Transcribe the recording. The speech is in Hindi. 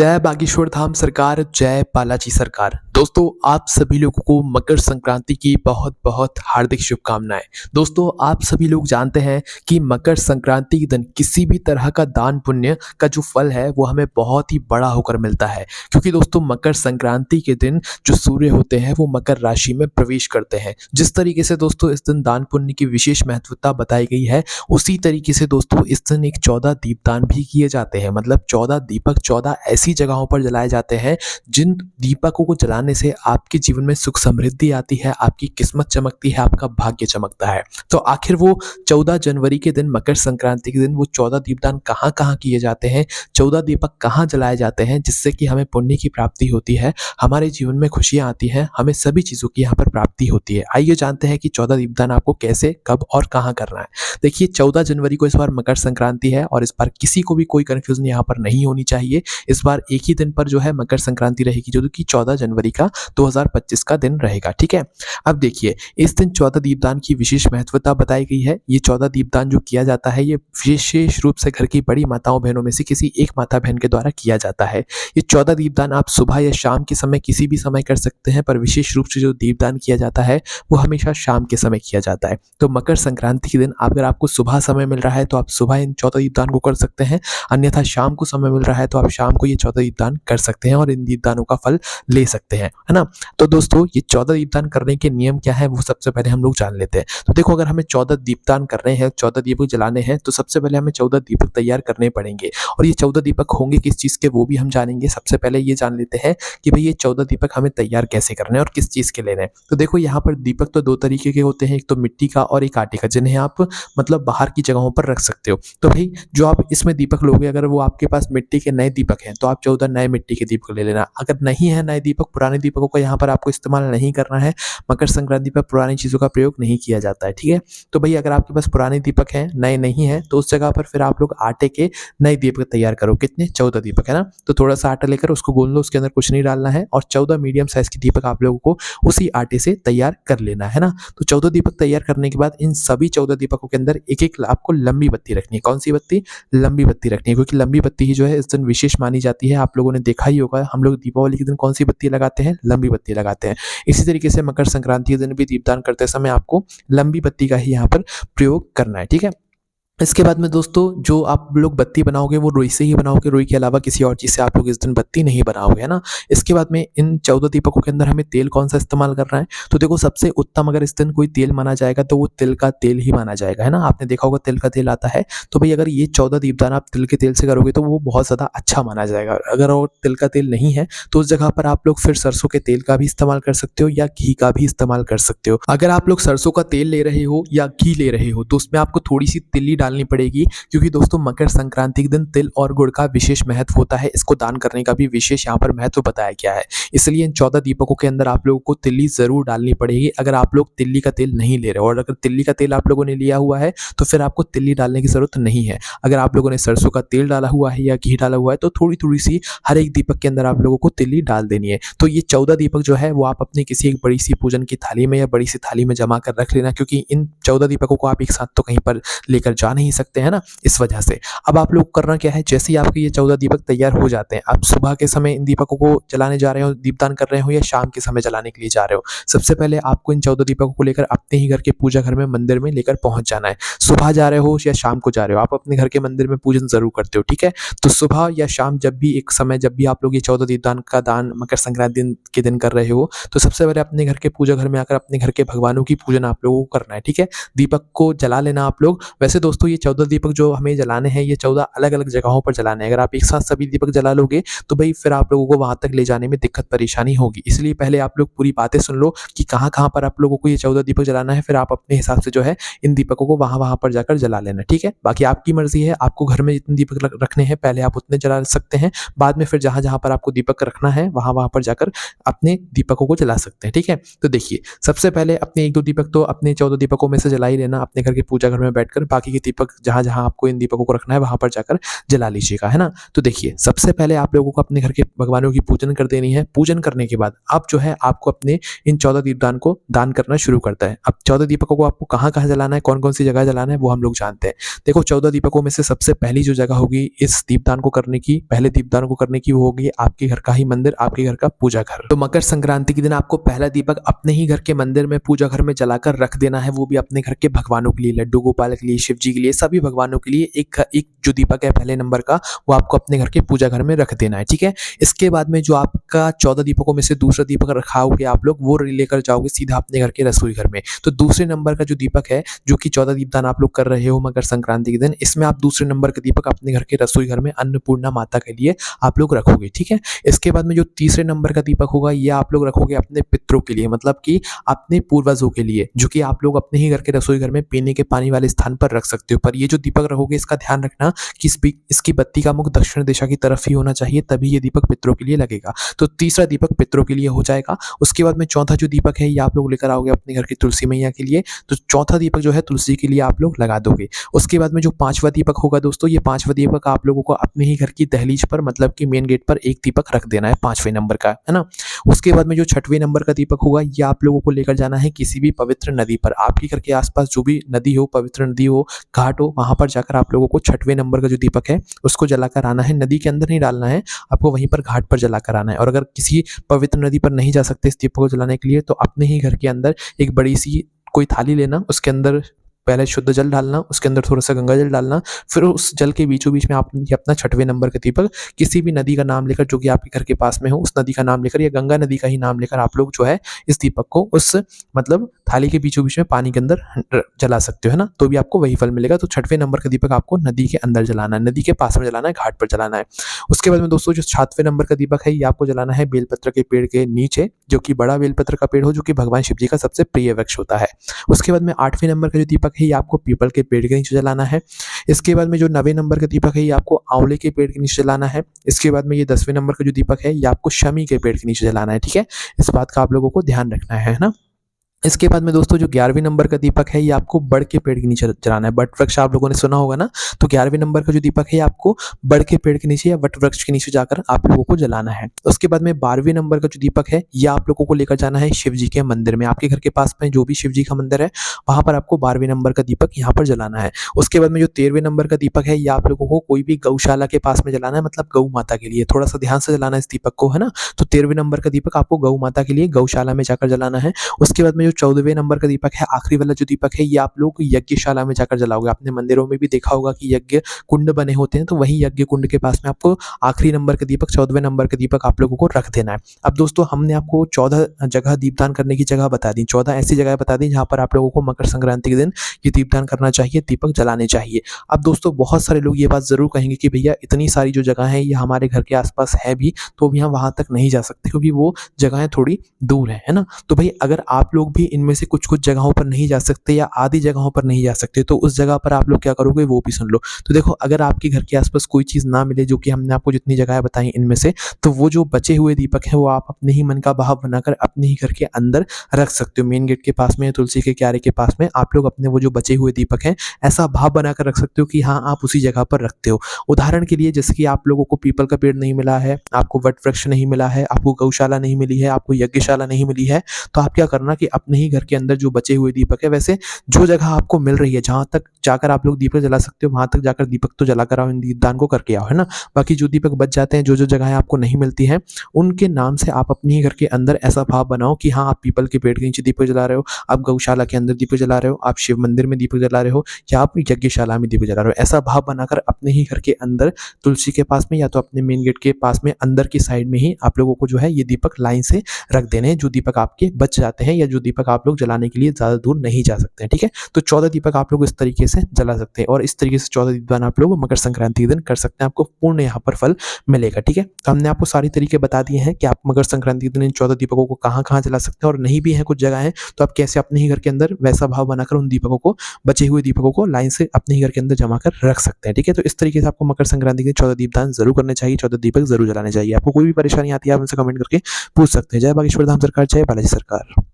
जय बागेश्वर धाम सरकार, जय बालाजी सरकार। दोस्तों, आप सभी लोगों को मकर संक्रांति की बहुत बहुत हार्दिक शुभकामनाएं। दोस्तों, आप सभी लोग जानते हैं कि मकर संक्रांति के दिन किसी भी तरह का दान पुण्य का जो फल है वो हमें बहुत ही बड़ा होकर मिलता है, क्योंकि दोस्तों मकर संक्रांति के दिन जो सूर्य होते हैं वो मकर राशि में प्रवेश करते हैं। जिस तरीके से दोस्तों इस दिन दान पुण्य की विशेष महत्वता बताई गई है, उसी तरीके से दोस्तों इस दिन एक 14 दीपदान भी किए जाते हैं। मतलब 14 दीपक 14 ऐसी जगहों पर जलाए जाते हैं जिन दीपकों को जलाने से आपके जीवन में सुख समृद्धि आती है, आपकी किस्मत चमकती है, आपका भाग्य चमकता है। तो आखिर वो 14 जनवरी के दिन, मकर संक्रांति के दिन वो 14 दीपदान कहाँ कहाँ किए जाते हैं, 14 दीपक कहाँ जलाए जाते हैं, जिससे कि हमें पुण्य की प्राप्ति होती है, हमारे जीवन में खुशियां आती हैं, हमें सभी चीज़ों की यहाँ पर प्राप्ति होती है। आइए जानते हैं कि 14 दीपदान आपको कैसे, कब और कहाँ करना है। देखिए, 14 जनवरी को इस बार मकर संक्रांति है और इस बार किसी को भी कोई कंफ्यूजन यहाँ पर नहीं होनी चाहिए। इस बार एक ही दिन पर जो है मकर संक्रांति रहेगी, जो कि 14 जनवरी का 2025 का दिन रहेगा। ठीक है, अब देखिए, इस दिन 14 दीपदान की विशेष महत्वता बताई गई है। ये 14 दीपदान जो किया जाता है ये विशेष रूप से घर की बड़ी माताओं बहनों में से किसी एक माता बहन के द्वारा किया जाता है। ये 14 दीपदान आप सुबह या शाम के समय किसी भी समय कर सकते हैं, पर विशेष रूप से जो दीपदान किया जाता है वो हमेशा शाम के समय किया जाता है। तो मकर संक्रांति के दिन अगर आपको सुबह समय मिल रहा है तो आप सुबह इन 14 दीपदान को कर सकते हैं, अन्यथा शाम को समय मिल रहा है तो आप शाम को ये 14 दीपदान कर सकते हैं और इन दीपदानों का फल ले सकते हैं, है ना। तो दोस्तों, ये 14 दीपदान करने के नियम क्या है वो सबसे पहले हम लोग जान लेते हैं। तो देखो, अगर हमें 14 दीपदान कर रहे हैं, 14 दीपक जलाने हैं, तो सबसे पहले हमें 14 दीपक तैयार करने पड़ेंगे। और ये 14 दीपक होंगे किस चीज़ के वो भी हम जानेंगे। सबसे पहले ये जान लेते हैं कि भाई ये 14 दीपक हमें तैयार कैसे करने हैं और किस चीज़ के लेने हैं। तो देखो, यहाँ पर दीपक तो दो तरीके के होते हैं, एक तो मिट्टी का और एक आटे का, जिन्हें आप मतलब बाहर की जगहों पर रख सकते हो। तो भाई जो आप इसमें दीपक लोगे, अगर वो आपके पास मिट्टी के नए दीपक हैं तो आप 14 नए मिट्टी के दीपक ले लेना। अगर नहीं है नए दीपक, पुराने दीपकों का यहाँ पर आपको इस्तेमाल नहीं करना है। मकर संक्रांति पर पुरानी चीज़ों का प्रयोग नहीं किया जाता है। ठीक है, तो भाई अगर आपके पास पुराने दीपक हैं, नए नहीं है, तो उस जगह पर फिर आप लोग आटे के नए दीपक तैयार करो। कितने? 14 दीपक, है ना। तो थोड़ा सा आटा लेकर उसको गूंद लो, उसके अंदर कुछ नहीं डालना है, और 14 मीडियम साइज के दीपक आप लोगों को उसी आटे से तैयार कर लेना है ना। तो 14 दीपक तैयार करने के बाद इन सभी 14 दीपकों के अंदर एक एक आपको लंबी बत्ती रखनी है। कौन सी बत्ती? लंबी बत्ती रखनी है, क्योंकि लंबी बत्ती ही जो है इस दिन विशेष मानी जाती है। आप लोगों ने देखा ही होगा, हम लोग दीपावली के दिन कौन सी बत्ती लगाते हैं? लंबी बत्ती लगाते हैं। इसी तरीके से मकर संक्रांति के दिन भी दीपदान करते समय आपको लंबी बत्ती का ही यहाँ पर प्रयोग करना है। ठीक है, इसके बाद में दोस्तों, जो आप लोग बत्ती बनाओगे वो रुई से ही बनाओगे, रुई के अलावा किसी और चीज़ से आप लोग इस दिन बत्ती नहीं बनाओगे, है ना। इसके बाद में इन 14 दीपकों के अंदर हमें तेल कौन सा इस्तेमाल करना है? तो देखो, सबसे उत्तम अगर इस दिन कोई तेल माना जाएगा तो वो तिल का तेल ही माना जाएगा, है ना। आपने देखा होगा तिल का तेल आता है, तो भाई अगर ये 14 दीपदान आप तिल के तेल से करोगे तो वो बहुत ज़्यादा अच्छा माना जाएगा। अगर और तिल का तेल नहीं है तो उस जगह पर आप लोग फिर सरसों के तेल का भी इस्तेमाल कर सकते हो या घी का भी इस्तेमाल कर सकते हो। अगर आप लोग सरसों का तेल ले रहे हो या घी ले रहे हो तो उसमें आपको थोड़ी सी तिल्ली डालनी पड़ेगी, क्योंकि दोस्तों मकर संक्रांति के दिन तिल और गुड़ का विशेष महत्व होता है। इसको दान करने का भी विशेष यहाँ पर महत्व बताया गया है। इसलिए इन 14 दीपकों के अंदर आप लोगों को तिल्ली जरूर डालनी पड़ेगी, अगर आप लोग तिल्ली का तेल नहीं ले रहे हो। और अगर तिल्ली का तेल आप लोगों ने लिया हुआ है तो फिर आपको तिल्ली डालने की जरूरत नहीं है। अगर आप लोगों ने सरसों का तेल डाला हुआ है या घी डाला हुआ है तो थोड़ी थोड़ी सी हर एक दीपक के अंदर आप लोगों को तिल्ली डाल देनी है। तो ये 14 दीपक जो है वो आप अपनी किसी एक बड़ी सी पूजन की थाली में या बड़ी सी थाली में जमा कर रख लेना, क्योंकि इन 14 दीपकों को आप एक साथ तो कहीं पर लेकर जा नहीं सकते, है ना, इस वजह से। अब आप लोग करना क्या है, जैसे ही आपके ये 14 दीपक तैयार हो जाते हैं, आप सुबह के समय इन दीपकों को जलाने जा रहे हो, दीपदान कर रहे हो, या शाम के समय जलाने के लिए जा रहे हो, सबसे पहले आपको इन 14 दीपकों को लेकर अपने ही घर के पूजा घर में, मंदिर में लेकर पहुंच जाना है। सुबह जा रहे हो या शाम को जा रहे हो, आप अपने घर के मंदिर में पूजन जरूर करते हो। ठीक है, तो सुबह या शाम जब भी एक समय, जब भी आप लोग ये 14 दीपदान का दान मकर संक्रांति के दिन कर रहे हो, तो सबसे पहले अपने घर के पूजा घर में आकर अपने घर के भगवानों की पूजन आप लोगों को करना है। ठीक है, दीपक को जला लेना आप लोग। वैसे दोस्तों, ये 14 दीपक जो हमें जलाने हैं ये 14 अलग अलग जगहों पर जलाने हैं। अगर आप एक साथ सभी दीपक जला लोगे तो भाई फिर आप लोगों को वहां तक ले जाने में दिक्कत परेशानी होगी। इसलिए पहले आप लोग पूरी बातें सुन लो कि कहाँ कहाँ पर आप लोगों को ये 14 दीपक जलाना है, फिर आप अपने हिसाब से जो है इन दीपकों को वहां पर जाकर जला लेना। ठीक है, बाकी आपकी मर्जी है, आपको घर में जितने दीपक रखने हैं पहले आप उतने जला सकते हैं, बाद में फिर जहां जहां पर आपको दीपक रखना है वहां पर जाकर अपने दीपकों को जला सकते हैं। ठीक है, तो देखिए, सबसे पहले अपने 1-2 दीपक तो अपने 14 दीपकों में से जला ही लेना अपने घर के पूजा घर में बैठकर। बाकी के दीपक जहाँ जहाँ आपको इन दीपकों को रखना है वहाँ पर जाकर जला लीजिएगा, है ना। तो देखिए सबसे पहले आप लोगों को अपने घर के भगवानों की पूजन कर देनी है। पूजन करने के बाद आप जो है आपको अपने इन 14 दीपदान को दान करना शुरू करता है। अब 14 दीपकों को आपको कहाँ कहाँ जलाना है, कौन कौन सी जगह जलाना है, वो हम लोग जानते हैं। देखो 14 दीपकों में से सबसे पहली जो जगह होगी इस दीपदान को करने की, पहले दीपदान को करने की, वो होगी आपके घर का ही मंदिर, आपके घर का पूजा घर। तो मकर संक्रांति के दिन आपको पहला दीपक अपने ही घर के मंदिर में, पूजा घर में जलाकर रख देना है, वो भी अपने घर के भगवानों के लिए, लड्डू गोपाल के लिए, शिव जी के लिए, सभी भगवानों के लिए एक जो दीपक है पहले नंबर का, वो आपको अपने घर के पूजा घर में रख देना है, ठीक है। इसके बाद में जो आपका 14 दीपकों में से दूसरा दीपक रखाओगे आप लोग, वो लेकर जाओगे सीधा अपने घर के रसोई घर में। तो दूसरे नंबर का जो दीपक है, जो कि 14 दीपदान आप लोग कर रहे हो मकर संक्रांति के दिन, इसमें आप दूसरे नंबर का दीपक अपने घर के रसोई घर में अन्नपूर्णा माता के लिए आप लोग रखोगे, ठीक है। इसके बाद में जो तीसरे नंबर का दीपक होगा, ये आप लोग रखोगे अपने पितरों के लिए, मतलब कि अपने पूर्वजों के लिए, जो कि आप लोग अपने ही घर के रसोई घर में पीने के पानी वाले स्थान पर रख सकते हो। पर ये जो दीपक रखोगे इसका ध्यान रखना कि इसकी बत्ती का मुख दक्षिण दिशा की तरफ ही होना चाहिए, तभी ये दीपक पितरों के लिए लगेगा। तो तीसरा दीपक पितरों के लिए हो जाएगा। उसके बाद में चौथा जो दीपक है ये आप लोग लेकर आओगे अपने घर की तुलसी मैया के लिए। तो चौथा दीपक जो है तुलसी के लिए आप लोग लगा दोगे। उसके बाद में जो पांचवा दीपक होगा दोस्तों, ये पांचवा दीपक आप लोगों को अपने ही घर की दहलीज पर, मतलब कि मेन गेट पर एक दीपक रख देना है 5वें नंबर का, है ना। उसके बाद में जो 6वें नंबर का दीपक होगा, ये आप लोगों को लेकर जाना है किसी भी पवित्र नदी पर। आपके घर के आसपास जो भी नदी हो, पवित्र नदी हो, घाट हो, वहां पर जाकर आप लोगों को 6वें नंबर का जो दीपक है उसको जलाकर आना है। नदी के अंदर नहीं डालना है, आपको वहीं पर घाट पर जलाकर आना है। और अगर किसी पवित्र नदी पर नहीं जा सकते इस दीपक को जलाने के लिए, तो अपने ही घर के अंदर एक बड़ी सी कोई थाली लेना, उसके अंदर पहले शुद्ध जल डालना, उसके अंदर थोड़ा सा गंगा जल डालना, फिर उस जल के बीचों बीच में आप अपना 6वें नंबर का दीपक किसी भी नदी का नाम लेकर, जो कि आपके घर के पास में हो, उस नदी का नाम लेकर या गंगा नदी का ही नाम लेकर आप लोग जो है इस दीपक को उस मतलब थाली के बीचों बीच में पानी के अंदर जला सकते हो, है ना। तो भी आपको वही फल मिलेगा। तो 6वें नंबर का दीपक आपको नदी के अंदर जलाना है, नदी के पास में जलाना है, घाट पर जलाना है। उसके बाद में दोस्तों जो 7वें नंबर का दीपक है, ये आपको जलाना है बेलपत्र के पेड़ के नीचे, जो कि बड़ा बेलपत्र का पेड़ हो, जो कि भगवान शिव जी का सबसे प्रिय वृक्ष होता है। उसके बाद में 8वें नंबर का जो दीपक है, ये आपको पीपल के पेड़ के नीचे जलाना है। इसके बाद में जो 9वें नंबर का दीपक है, ये आपको आंवले के पेड़ के नीचे जलाना है। इसके बाद में ये 10वें नंबर का जो दीपक है, ये आपको शमी के पेड़ के नीचे जलाना है, ठीक है। इस बात का आप लोगों को ध्यान रखना है ना। इसके बाद में दोस्तों जो 11वें नंबर का दीपक है, ये आपको बड़ के पेड़ के नीचे जलाना है। वट वृक्ष आप लोगों ने सुना होगा ना, तो 11वें नंबर का जो दीपक है आपको बड़ के पेड़ के नीचे या वट वृक्ष के नीचे जाकर आप लोगों को जलाना है। उसके बाद में 12वें नंबर का जो दीपक है, ये आप लोगों को लेकर जाना है शिव जी के मंदिर में। आपके घर के पास में जो भी शिव जी का मंदिर है, वहां पर आपको 12वें नंबर का दीपक यहाँ पर जलाना है। उसके बाद में जो 13वें नंबर का दीपक है, ये आप लोगों को कोई भी गौशाला के पास में जलाना है, मतलब गौ माता के लिए। थोड़ा सा ध्यान से जलाना है इस दीपक को, है ना। तो 13वें नंबर का दीपक आपको गौ माता के लिए गौशाला में जाकर जलाना है। उसके बाद में जो 14वें नंबर का दीपक है, आखिरी वाला जो दीपक है, ये आप लोग यज्ञशाला में जाकर जलाओगे। आपने मंदिरों में भी देखा होगा कि यज्ञ कुंड बने होते हैं, तो वही यज्ञ कुंड के पास में आपको आखिरी नंबर का दीपक, 14वें नंबर का दीपक आप लोगों को रख देना है। अब दोस्तों हमने आपको 14 जगह दीपदान करने की जगह बता दी, 14 ऐसी जगह बता दी जहां पर आप लोगों को मकर संक्रांति के दिन ये दीपदान करना चाहिए, दीपक जलाने चाहिए। अब दोस्तों बहुत सारे लोग ये बात जरूर कहेंगे कि भैया इतनी सारी जो जगह है ये हमारे घर के आसपास है भी, तो भी हम वहां तक नहीं जा सकते क्योंकि वो जगहें थोड़ी दूर है ना। तो भाई अगर आप लोग भी इनमें से कुछ कुछ जगहों पर नहीं जा सकते या आधी जगहों पर नहीं जा सकते, तो उस जगह पर आप लोग क्या करोगे वो भी सुन लो। तो देखो अगर आपके घर के आसपास कोई चीज ना मिले, जो कि हमने आपको जितनी जगह बताई इनमें से, तो वो जो बचे हुए दीपक है वो आप अपने ही मन का भाव बनाकर अपने ही घर के अंदर रख सकते हो। मेन गेट के पास में, तुलसी के क्यारे के पास में आप लोग अपने वो जो बचे हुए दीपक हैं ऐसा भाव बनाकर रख सकते हो कि हाँ आप उसी जगह पर रखते हो। उदाहरण के लिए जैसे कि आप लोगों को पीपल का पेड़ नहीं मिला है, आपको वट वृक्ष नहीं मिला है, आपको गौशाला नहीं मिली है, आपको यज्ञशाला नहीं मिली है, तो आप क्या करना कि अपने ही घर के अंदर जो बचे हुए दीपक है, वैसे जो जगह आपको मिल रही है जहां तक जाकर आप लोग दीपक जला सकते हो, वहां तक जाकर दीपक तो जला कर आओ, इन दीपदान को करके आओ, है ना। बाकी जो दीपक बच जाते हैं, जो जो जगह आपको नहीं मिलती है, उनके नाम से आप अपने ही घर के अंदर ऐसा भाव बनाओ कि हाँ आप पीपल के पेड़ के नीचे दीपक जला रहे हो, आप गौशाला के अंदर दीपक जला रहे हो, आप शिव मंदिर में दीपक जला रहे हो, या आप यज्ञशाला में दीपक जला रहे हो। ऐसा भाव बनाकर अपने ही घर के अंदर तुलसी के पास में या तो अपने मेन गेट के पास में अंदर की साइड में ही आप लोगों को जो है ये दीपक लाइन से रख देने हैं, जो दीपक आपके बच जाते हैं या जो दीपक आप लोग जलाने के लिए ज्यादा दूर नहीं जा सकते हैं, ठीक है। तो 14 दीपक आप लोग इस तरीके से जला सकते हैं और इस तरीके से 14 दीपदान आप लोग मकर संक्रांति के दिन कर सकते हैं, आपको पूर्ण यहाँ पर फल मिलेगा, ठीक है। तो हमने आपको सारी तरीके बता दिए हैं कि आप मकर संक्रांति के दिन इन 14 दीपकों को कहाँ कहाँ जला सकते हैं, और नहीं भी है कुछ जगह है तो आप कैसे अपने ही घर के अंदर वैसा भाव बनाकर उन दीपकों को, बचे हुए दीपकों को लाइन से अपने ही घर के अंदर जमा कर रख सकते हैं, ठीक है। तो इस तरीके से आपको मकर संक्रांति के 14 दीपदान जरूर करने चाहिए, 14 दीपक जरूर जलाने चाहिए। आपको कोई भी परेशानी आती है आप उनसे कमेंट करके पूछ सकते हैं। जय बागेश्वर धाम सरकार, जय बालाजी सरकार।